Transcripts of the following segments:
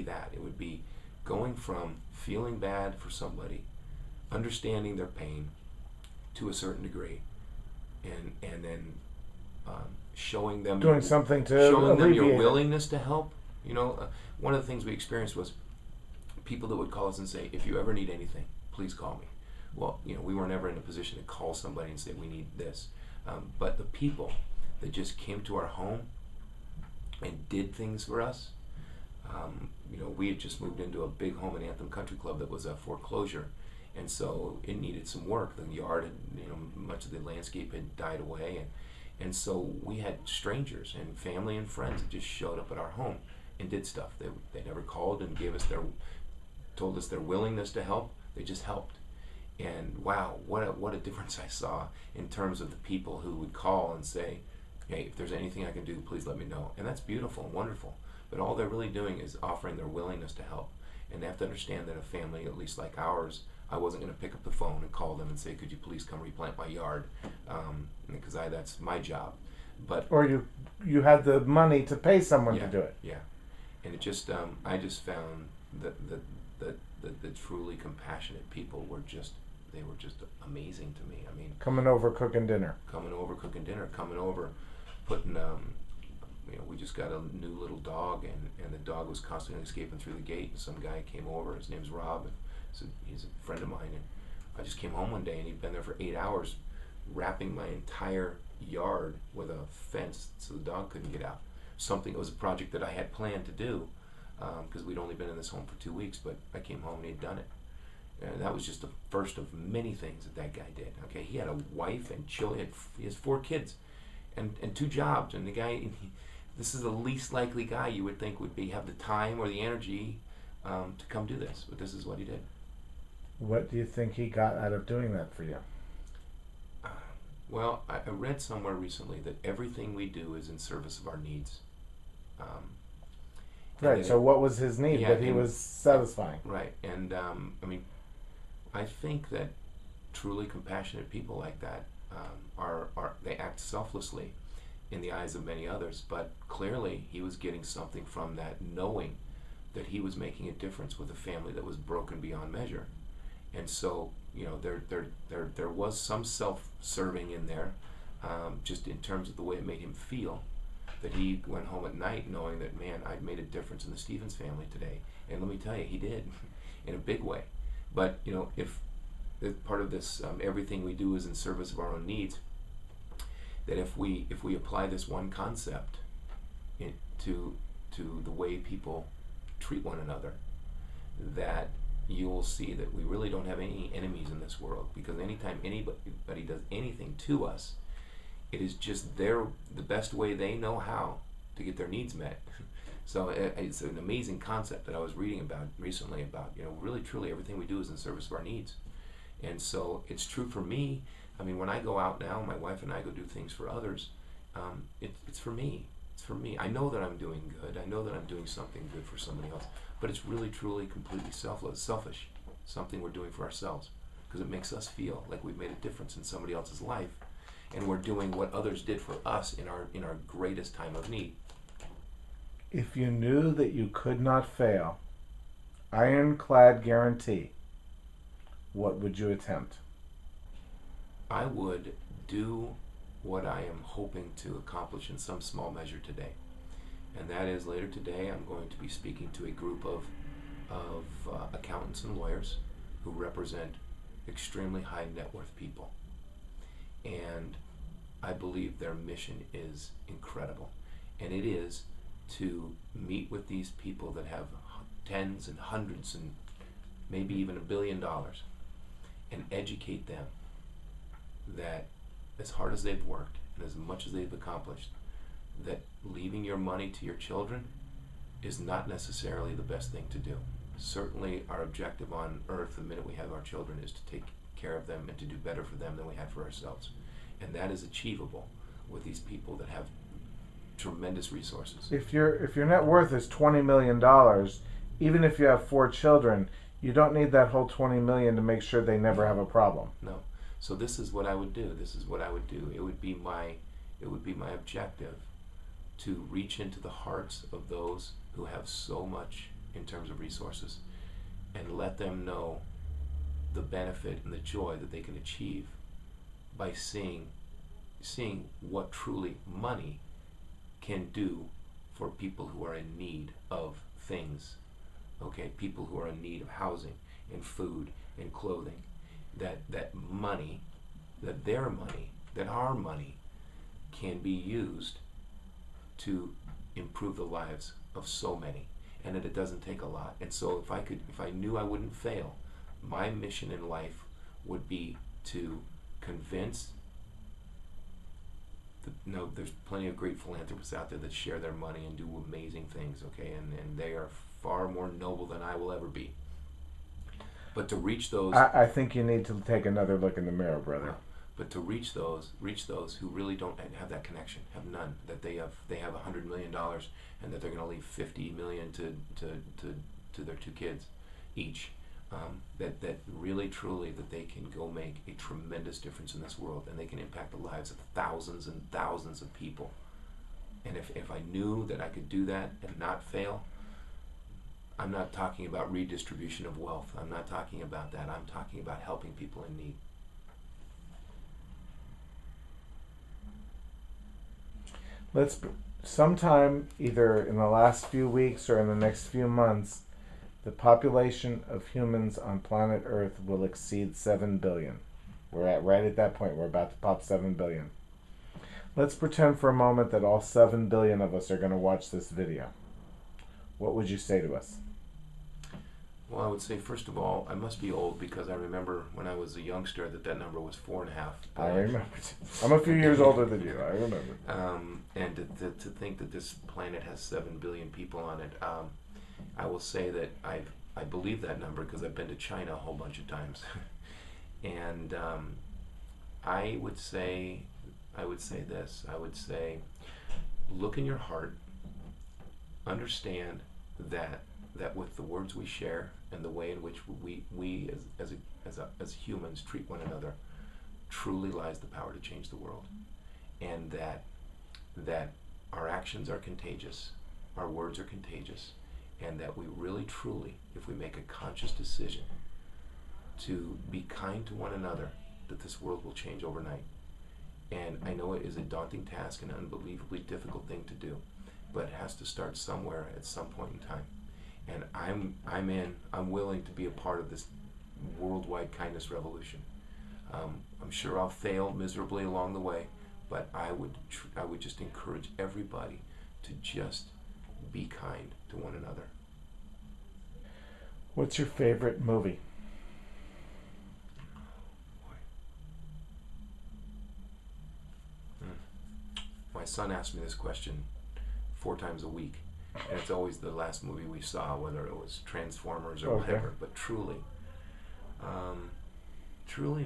be that. It would be going from feeling bad for somebody, understanding their pain to a certain degree, and then showing them doing something to showing them your alleviate it. willingness to help. One of the things we experienced was people that would call us and say, "If you ever need anything, please call me." Well, we weren't ever in a position to call somebody and say we need this, but the people that just came to our home and did things for us. We had just moved into a big home in Anthem Country Club that was a foreclosure, and so it needed some work. The yard had, much of the landscape had died away, and so we had strangers and family and friends that just showed up at our home and did stuff. They never called and told us their willingness to help. They just helped. And wow, what a difference I saw in terms of the people who would call and say, "Hey, if there's anything I can do, please let me know." And that's beautiful and wonderful. But all they're really doing is offering their willingness to help. And they have to understand that a family, at least like ours, I wasn't going to pick up the phone and call them and say, "Could you please come replant my yard?" Because that's my job. But Or you had the money to pay someone to do it. Yeah, and it just I just found that the truly compassionate people were just amazing to me. I mean, Coming over, cooking dinner. coming over, putting we just got a new little dog, and the dog was constantly escaping through the gate, and some guy came over, his name's Rob, and so he's a friend of mine, and I just came home one day and he'd been there for 8 hours wrapping my entire yard with a fence so the dog couldn't get out. It was a project that I had planned to do because we'd only been in this home for 2 weeks, but I came home and he'd done it. And that was just the first of many things that guy did. Okay, he had a wife and children. He has 4 kids and 2 jobs, and the guy, this is the least likely guy you would think would have the time or the energy to come do this, but this is what he did. What do you think he got out of doing that for you? Well, I read somewhere recently that everything we do is in service of our needs. Right, so what was his need that he was satisfying? Right, and I think that truly compassionate people like that they act selflessly in the eyes of many others, but clearly he was getting something from that, knowing that he was making a difference with a family that was broken beyond measure. And so, there was some self-serving in there, just in terms of the way it made him feel, that he went home at night knowing that, man, I've made a difference in the Stevens family today. And let me tell you, he did, in a big way. But, if part of this, everything we do is in service of our own needs, that if we apply this one concept to the way people treat one another, that you'll see that we really don't have any enemies in this world, because anytime anybody does anything to us, it is just the best way they know how to get their needs met. So it's an amazing concept that I was reading about recently about, really truly everything we do is in service of our needs. And so it's true for me. I mean, when I go out now, my wife and I go do things for others, it's for me. It's for me. I know that I'm doing good. I know that I'm doing something good for somebody else. But it's really, truly, completely selfish. Something we're doing for ourselves. Because it makes us feel like we've made a difference in somebody else's life. And we're doing what others did for us in our greatest time of need. If you knew that you could not fail, ironclad guarantee, what would you attempt? I would do what I am hoping to accomplish in some small measure today. And that is, later today I'm going to be speaking to a group of accountants and lawyers who represent extremely high net worth people. And I believe their mission is incredible. And it is to meet with these people that have tens and hundreds and maybe even $1 billion and educate them that as hard as they've worked and as much as they've accomplished, that leaving your money to your children is not necessarily the best thing to do. Certainly our objective on earth the minute we have our children is to take care of them and to do better for them than we had for ourselves. And that is achievable with these people that have tremendous resources. If your net worth is $20 million, even if you have 4 children, you don't need that whole $20 million to make sure they never have a problem. No. So this is what I would do. It would be my objective to reach into the hearts of those who have so much in terms of resources, and let them know the benefit and the joy that they can achieve by seeing what truly money can do for people who are in need of things. Okay, people who are in need of housing and food and clothing. That money, that their money, that our money can be used to improve the lives of so many, and that it doesn't take a lot. And so if I knew I wouldn't fail, my mission in life would be to convince no, there's plenty of great philanthropists out there that share their money and do amazing things, okay, and they are far more noble than I will ever be. But to reach those, I think you need to take another look in the mirror, brother. but to reach those who really don't have that connection, have none, that they have $100 million and that they're going to leave 50 million to their 2 kids each. That really truly that they can go make a tremendous difference in this world, and they can impact the lives of thousands and thousands of people. And if I knew that I could do that and not fail, I'm not talking about redistribution of wealth. I'm not talking about that. I'm talking about helping people in need. Sometime either in the last few weeks or in the next few months, the population of humans on planet Earth will exceed 7 billion. We're right at that point. We're about to pop 7 billion. Let's pretend for a moment that all 7 billion of us are going to watch this video. What would you say to us? Well, I would say, first of all, I must be old, because I remember when I was a youngster that number was 4.5 billion. I remember. I'm a few years older than you. I remember. And to think that this planet has 7 billion people on it, I will say that I believe that number because I've been to China a whole bunch of times. And I would say this. I would say, look in your heart. Understand that with the words we share and the way in which we as humans treat one another, truly lies the power to change the world, and that our actions are contagious, our words are contagious, and that we really truly, if we make a conscious decision to be kind to one another, that this world will change overnight. And I know it is a daunting task and an unbelievably difficult thing to do, but it has to start somewhere at some point in time. And I'm willing to be a part of this worldwide kindness revolution. I'm sure I'll fail miserably along the way, but I would just encourage everybody to just be kind to one another. What's your favorite movie? My son asks me this question 4 times a week, and it's always the last movie we saw, whether it was Transformers or whatever. But truly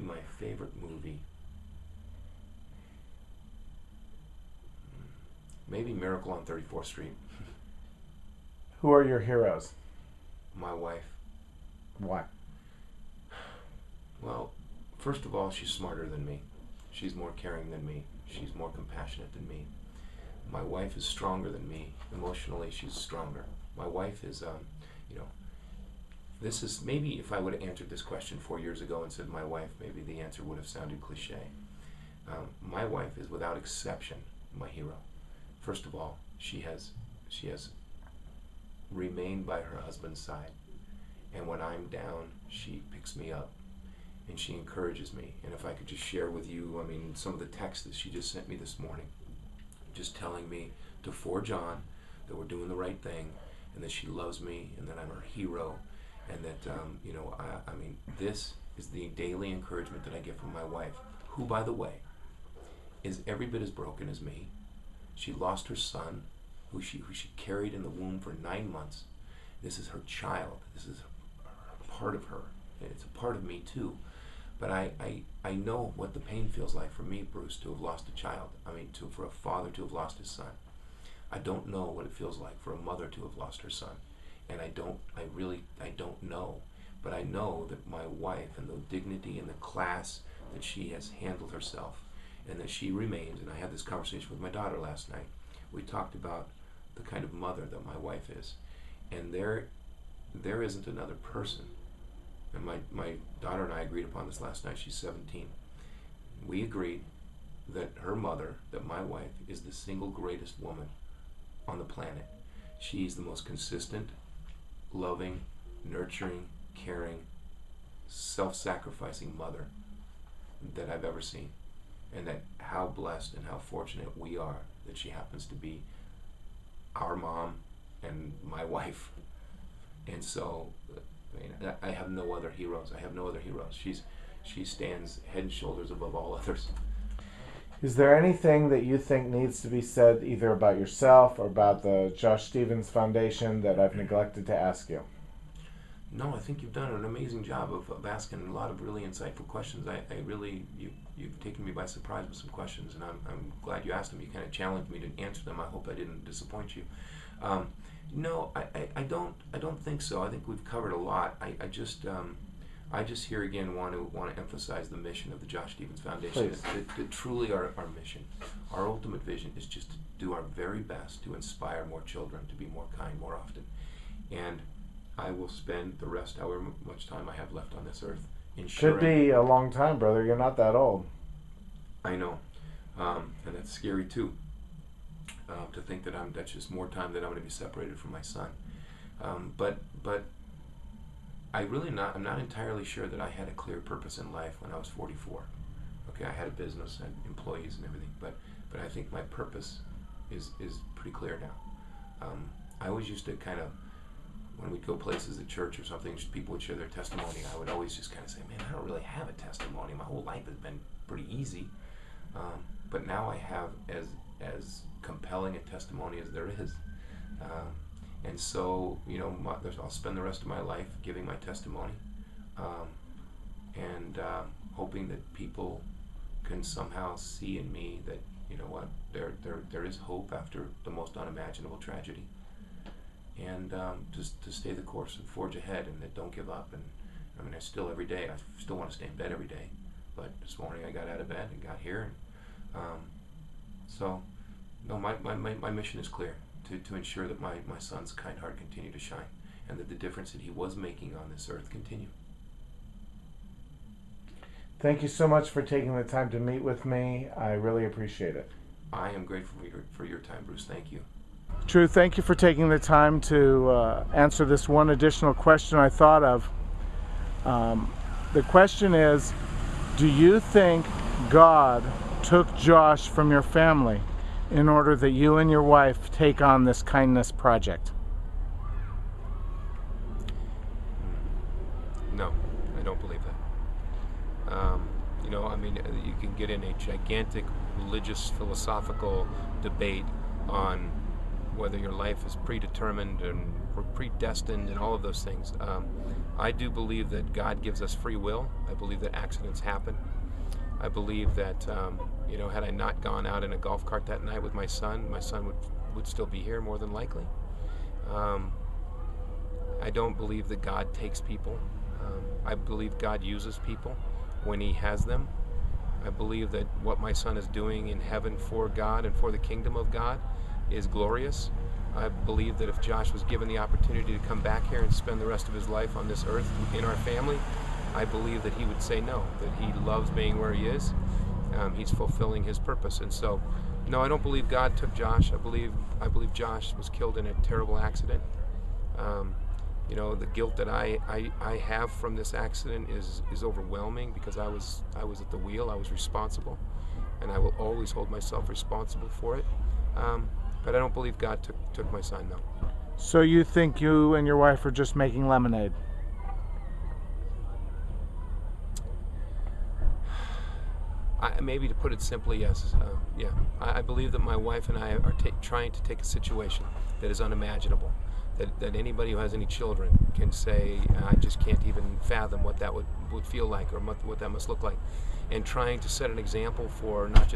my favorite movie, maybe Miracle on 34th Street. Who are your heroes? My wife. Why? Well, first of all, she's smarter than me. She's more caring than me. She's more compassionate than me. My wife is stronger than me. Emotionally, she's stronger. My wife is, this is, maybe if I would have answered this question 4 years ago and said my wife, maybe the answer would have sounded cliche. My wife is without exception my hero. First of all, she has remained by her husband's side. And when I'm down, she picks me up and she encourages me. And if I could just share with you, some of the texts that she just sent me this morning, just telling me to forge on, that we're doing the right thing, and that she loves me, and that I'm her hero, and that, this is the daily encouragement that I get from my wife, who, by the way, is every bit as broken as me. She lost her son, who she carried in the womb for 9 months. This is her child. This is a part of her. And it's a part of me too. But I know what the pain feels like for me, Bruce, to have lost a child. For a father to have lost his son. I don't know what it feels like for a mother to have lost her son. And I don't know. But I know that my wife, and the dignity and the class that she has handled herself, and that she remains, and I had this conversation with my daughter last night. We talked about the kind of mother that my wife is. And there there isn't another person. And my daughter and I agreed upon this last night. She's 17. We agreed that her mother, that my wife, is the single greatest woman on the planet. She's the most consistent, loving, nurturing, caring, self-sacrificing mother that I've ever seen. And that how blessed and how fortunate we are that she happens to be our mom and my wife. And so I have no other heroes. I have no other heroes. She stands head and shoulders above all others. Is there anything that you think needs to be said either about yourself or about the Josh Stevens Foundation that I've neglected to ask you? No, I think you've done an amazing job of asking a lot of really insightful questions. I really, you've taken me by surprise with some questions, and I'm glad you asked them. You kind of challenged me to answer them. I hope I didn't disappoint you. No, I don't think so. I think we've covered a lot. I just here again want to emphasize the mission of the Josh Stevens Foundation. That truly our mission, our ultimate vision is just to do our very best to inspire more children to be more kind more often. And I will spend the rest, however much time I have left on this earth, ensuring. Could be a long time, brother. You're not that old. I know, and that's scary too. To think that that's just more time that I'm going to be separated from my son. But I'm not entirely sure that I had a clear purpose in life when I was 44. Okay, I had a business and employees and everything, but I think my purpose is pretty clear now. I always used to kind of, when we'd go places at church or something, just people would share their testimony, I would always just kind of say, man, I don't really have a testimony. My whole life has been pretty easy. But now I have as compelling a testimony as there is. And so, I'll spend the rest of my life giving my testimony, and hoping that people can somehow see in me that, you know what, there is hope after the most unimaginable tragedy. And just to stay the course and forge ahead, and that don't give up. And I mean, I still want to stay in bed every day. But this morning I got out of bed and got here. So, no, my mission is clear, to ensure that my son's kind heart continue to shine, and that the difference that he was making on this earth continue. Thank you so much for taking the time to meet with me. I really appreciate it. I am grateful for your time, Bruce. Thank you. Drew, thank you for taking the time to answer this one additional question I thought of. The question is, do you think God took Josh from your family in order that you and your wife take on this kindness project? No, I don't believe that. You can get in a gigantic religious, philosophical debate on whether your life is predetermined and or predestined and all of those things. I do believe that God gives us free will. I believe that accidents happen. I believe that, had I not gone out in a golf cart that night with my son would still be here more than likely. I don't believe that God takes people. I believe God uses people when He has them. I believe that what my son is doing in heaven for God and for the kingdom of God is glorious. I believe that if Josh was given the opportunity to come back here and spend the rest of his life on this earth in our family, I believe that he would say no, that he loves being where he is. He's fulfilling his purpose. And so, no, I don't believe God took Josh. I believe Josh was killed in a terrible accident. The guilt that I have from this accident is overwhelming, because I was at the wheel. I was responsible, and I will always hold myself responsible for it. But I don't believe God took my son, no. So you think you and your wife are just making lemonade? Maybe to put it simply, yes. Yeah. I believe that my wife and I are trying to take a situation that is unimaginable, that anybody who has any children can say, I just can't even fathom what that would feel like, or what that must look like, and trying to set an example for not just